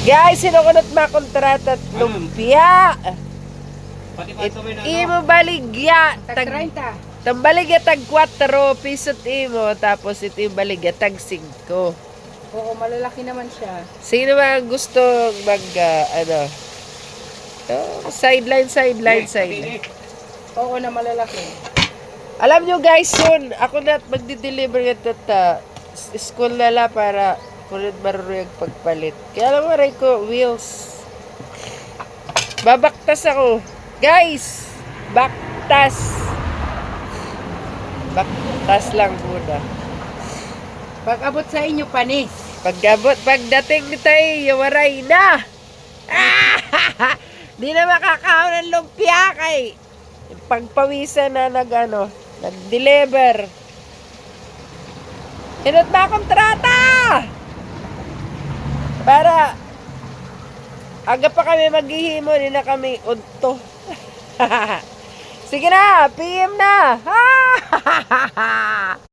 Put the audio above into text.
Guys, sinukunot makontrata at lumpia. Imo baligya. Tag 30. Tambaligya tag 4 pisot imo. Tapos ito yung baligya tag 5. Oo, malalaki naman siya. Sino ba gusto sideline. Oo na malalaki. Alam nyo guys, soon, ako na magdi-deliver ito school nala para kunit marunong pagpalit. Kaya alam mo rin ko, wheels. Babaktas ako. Guys, baktas. Baktas lang muna. Pag-abot sa inyo, panis. Pagdating ni tayo, waray na. Di na makakaon ng lumpia kay pagpawisan na nag-deliver. Hinot ba kontrata? Para aga pa kami maghihimo, di na kami udto. Sige na, PM na.